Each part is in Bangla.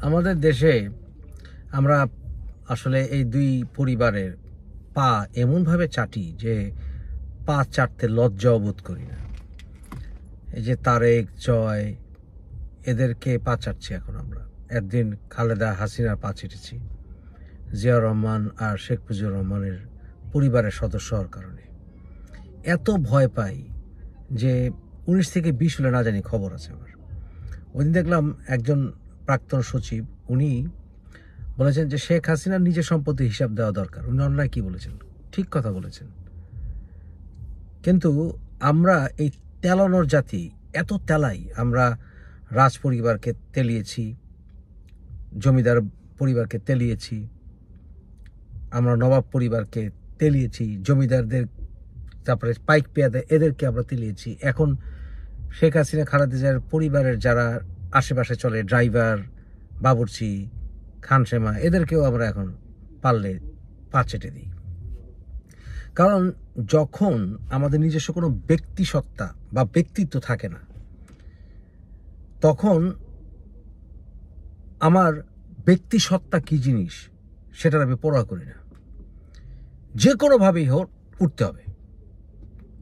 আমাদের দেশে আমরা আসলে এই দুই পরিবারের পা এমনভাবে চাটি যে পা চাটতে লজ্জাও বোধ করি না। এই যে তারেক, জয়, এদেরকে পা চাটছি এখন আমরা। একদিন খালেদা হাসিনার পা চেটেছি, জিয়াউর রহমান আর শেখ মুজিবুর রহমানের পরিবারের সদস্য হওয়ার কারণে। এত ভয় পাই যে 19 থেকে 20 হলে না জানি খবর আছে আমার। ওইদিন দেখলাম একজন প্রাক্তন সচিব, উনি বলেছেন যে শেখ হাসিনার নিজের সম্পত্তির হিসাব দেওয়া দরকার। উনি অন্যায় কি বলেছেন? ঠিক কথা বলেছেন। কিন্তু আমরা এই তেলানোর জাতি, এত তেলাই। আমরা রাজ পরিবারকে তেলিয়েছি, জমিদার পরিবারকে তেলিয়েছি, আমরা নবাব পরিবারকে তেলিয়েছি, জমিদারদের, তারপরে পাইক পেয়াদা, এদেরকে আমরা তেলিয়েছি। এখন শেখ হাসিনা, খালেদা জিয়ার পরিবারের যারা আশেপাশে চলে, ড্রাইভার, বাবুর্চি, খানসেমা, এদেরকেও আমরা এখন পারলে পা চেটে দিই। কারণ যখন আমাদের নিজস্ব কোনো ব্যক্তি সত্তা বা ব্যক্তিত্ব থাকে না, তখন আমার ব্যক্তি সত্তা কী জিনিস সেটার আমি পরোয়া করি না। যে কোনোভাবেই হোক উঠতে হবে,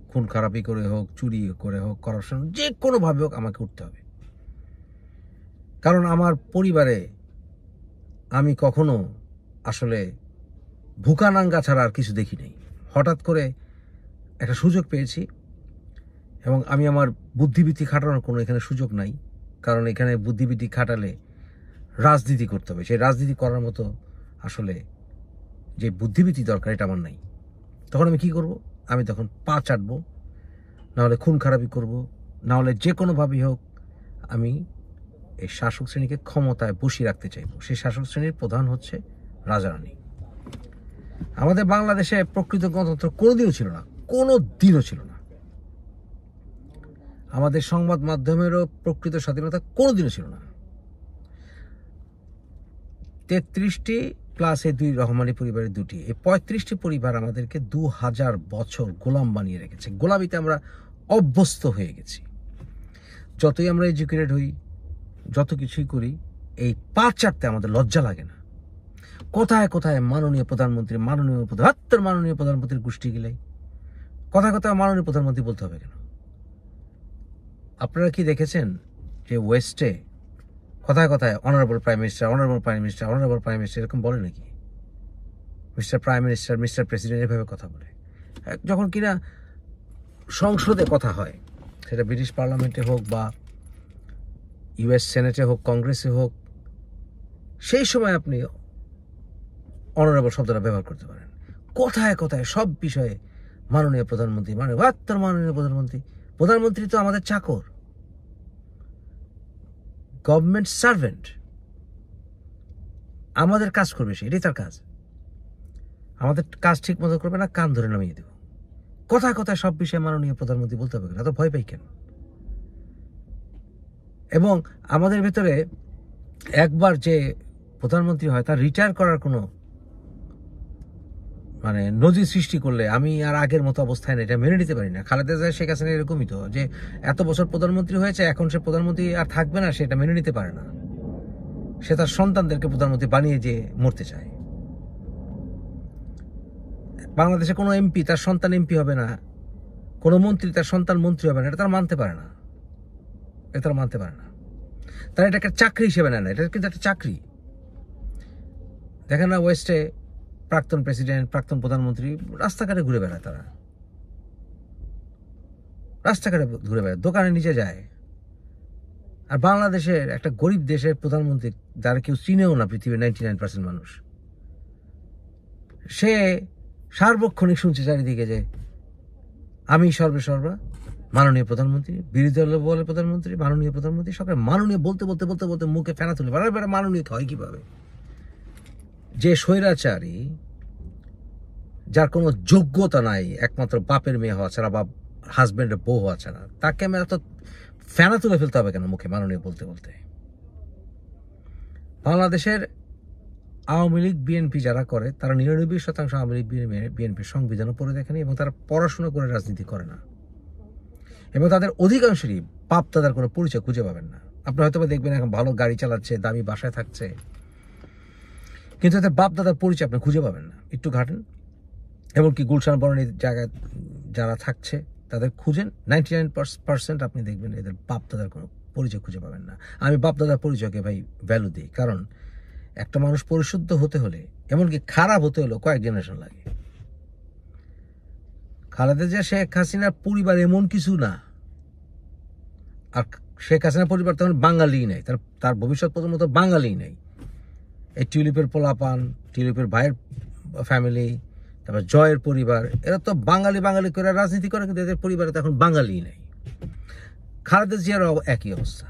খুন খারাপি করে হোক, চুরি করে হোক, করাপশন, যে কোনোভাবে হোক আমাকে উঠতে হবে। কারণ আমার পরিবারে আমি কখনো আসলে ভুকানাঙ্গা ছাড়া আর কিছু দেখি নাই। হঠাৎ করে একটা সুযোগ পেয়েছি এবং আমি আমার বুদ্ধিবৃত্তি খাটানোর কোনো এখানে সুযোগ নাই। কারণ এখানে বুদ্ধিবৃত্তি খাটালে রাজনীতি করতে হবে। সেই রাজনীতি করার মতো আসলে যে বুদ্ধিবৃত্তি দরকার এটা আমার নাই। তখন আমি কি করব? আমি তখন পা চাটবো, নাহলে খুন খারাপি করব, নাহলে যে কোনোভাবেই হোক আমি এই শাসক শ্রেণীকে ক্ষমতায় বসিয়ে রাখতে চাইব। সেই শাসক শ্রেণীর প্রধান হচ্ছে রাজারানী। আমাদের বাংলাদেশে প্রকৃত গণতন্ত্র কোনোদিনও ছিল না, কোনো দিনও ছিল না। আমাদের সংবাদ মাধ্যমেরও প্রকৃত স্বাধীনতা কোনোদিনও ছিল না। 33টি প্লাস এই দুই রহমানি পরিবারের দুটি, এই 35টি পরিবার আমাদেরকে 2000 বছর গোলাম বানিয়ে রেখেছে। গোলামিতে আমরা অভ্যস্ত হয়ে গেছি। যতই আমরা এডুকেটেড হই, যত কিছুই করি, এই পা চাটতে আমাদের লজ্জা লাগে না। কোথায় কোথায় মাননীয় প্রধানমন্ত্রী, মাননীয় প্রধানমন্ত্রীর গোষ্ঠী গেলেই কোথায় কোথায় মাননীয় প্রধানমন্ত্রী বলতে হবে কেন? আপনারা কি দেখেছেন যে ওয়েস্টে কোথায় কোথায় honourable prime minister, honourable prime minister, honourable prime minister এরকম বলে নাকি? Mister prime minister, mister president এভাবে কথা বলে। যখন কিনা সংসদে কথা হয়, সেটা ব্রিটিশ পার্লামেন্টে হোক বা ইউএস সেনেটে হোক, কংগ্রেসে হোক, সেই সময় আপনি অনারেবল শব্দটা ব্যবহার করতে পারেন। কোথায় কোথায় সব বিষয়ে মাননীয় প্রধানমন্ত্রী, মাননীয় প্রধানমন্ত্রী। প্রধানমন্ত্রী তো আমাদের চাকর, গভর্নমেন্ট সার্ভেন্ট। আমাদের কাজ করবে সে, এটাই তার কাজ। আমাদের কাজ ঠিক মতো করবে না, কান ধরে নামিয়ে দেব। কোথায় কোথায় সব বিষয়ে মাননীয় প্রধানমন্ত্রী বলতে হবে কেন? এত ভয় পাই কেন? এবং আমাদের ভেতরে একবার যে প্রধানমন্ত্রী হয়, তার রিটায়ার করার কোনো নজির সৃষ্টি করলে আমি আর আগের মতো অবস্থায় না, এটা মেনে নিতে পারি না। খালেদা জিয়া, শেখ হাসিনা এরকমই তো, যে এত বছর প্রধানমন্ত্রী হয়েছে, এখন সে প্রধানমন্ত্রী আর থাকবে না, সেটা মেনে নিতে পারে না। সে তার সন্তানদেরকে প্রধানমন্ত্রী বানিয়ে যে মরতে চায়। বাংলাদেশে কোনো এমপি তার সন্তান এমপি হবে না, কোনো মন্ত্রী তার সন্তান মন্ত্রী হবে না, এটা তারা মানতে পারে না। তারা এটাকে চাকরি হিসেবে নেয় না, এটা কিন্তু একটা চাকরি। দেখেন না, ওয়েস্টে প্রাক্তন প্রেসিডেন্ট, প্রাক্তন প্রধানমন্ত্রী রাস্তাঘাটে ঘুরে বেড়ায়, তারা রাস্তাঘাটে ঘুরে বেড়ায়, দোকানে নিচে যায়। আর বাংলাদেশের একটা গরিব দেশের প্রধানমন্ত্রী, যারা কেউ চিনেও না পৃথিবীর 99% মানুষ, সে সার্বক্ষণিক শুনছে চারিদিকে যে আমি সর্বা মাননীয় প্রধানমন্ত্রী, বিরোধী দল বলে প্রধানমন্ত্রী, মাননীয় প্রধানমন্ত্রী, সরকার মাননীয় বলতে বলতে বলতে বলতে মুখে ফেনা তুলে বারবার মাননীয় হয় কিভাবে? যে স্বৈরাচারী, যার কোনো যোগ্যতা নাই একমাত্র বাপের মেয়ে হওয়া ছাড়া বা হাজব্যান্ডের বউ হওয়া ছাড়া, তাকে আমি এত ফেনা তুলে ফেলতে হবে কেন মুখে মাননীয় বলতে বলতে? বাংলাদেশের আওয়ামী লীগ, বিএনপি যারা করে, তারা 99% আওয়ামী লীগ, বিএনপির সংবিধানও পড়ে দেখেনি এবং তারা পড়াশোনা করে রাজনীতি করে না। এবং তাদের অধিকাংশেরই বাপ দাদার কোনো পরিচয় খুঁজে পাবেন না। আপনি হয়তো দেখবেন এখন ভালো গাড়ি চালাচ্ছে, দামি বাসায় থাকছে, কিন্তু এদের বাপ দাদার পরিচয় আপনি খুঁজে পাবেন না। একটু ঘাটেন, এমনকি গুলশান বরণীর জায়গায় যারা থাকছে তাদের খুঁজেন, 99% আপনি দেখবেন এদের বাপ দাদার কোনো পরিচয় খুঁজে পাবেন না। আমি বাপ দাদার পরিচয়কে ভাই ভ্যালু দিই, কারণ একটা মানুষ পরিশুদ্ধ হতে হলে, এমনকি খারাপ হতে হলেও কয়েক জেনারেশন লাগে। খালেদা জিয়া শেখ হাসিনার পরিবার এমন কিছু না, আর শেখ হাসিনার পরিবার তখন বাঙালিই নাই, তার ভবিষ্যৎ প্রজন্ম তো বাঙালিই নাই। এই টিউলিপের পোলাপান, টিউলিপের ভাইয়ের ফ্যামিলি, তারপর জয়ের পরিবার, এরা তো বাঙালি বাঙালি করে রাজনীতি করে, কিন্তু এদের পরিবারে তো এখন বাঙালিই নাই। খালেদা জিয়ারও একই অবস্থা।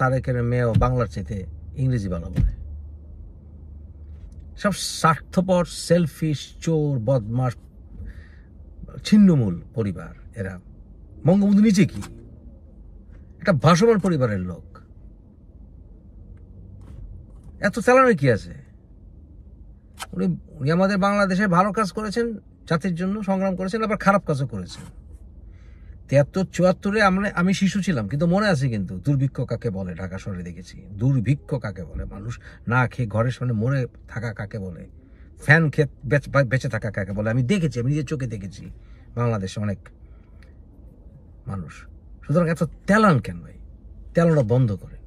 তারেকের মেয়েও বাংলার চাইতে ইংরেজি ভালো বলে। সব স্বার্থপর, সেলফিশ, চোর, বদমাস, ছিন্নমূল পরিবার এরা। বঙ্গবন্ধু নিচে কি একটা ভাসমান পরিবারের লোক, এত চালানোর কি আছে? উনি আমাদের বাংলাদেশে ভালো কাজ করেছেন, জাতির জন্য সংগ্রাম করেছেন, আবার খারাপ কাজও করেছেন। 73-74-এ আমি শিশু ছিলাম, কিন্তু মনে আছে কিন্তু দুর্ভিক্ষ কাকে বলে, ঢাকা শহরে দেখেছি দুর্ভিক্ষ কাকে বলে, মানুষ না খেয়ে ঘরের সামনে মরে থাকা কাকে বলে, ফ্যান খেয়ে বেঁচে থাকা কাকে বলে। আমি দেখেছি, আমি নিজের চোখে দেখেছি বাংলাদেশে অনেক মানুষ। সুতরাং এত তেলান কেন ভাই? তেলানো বন্ধ করে।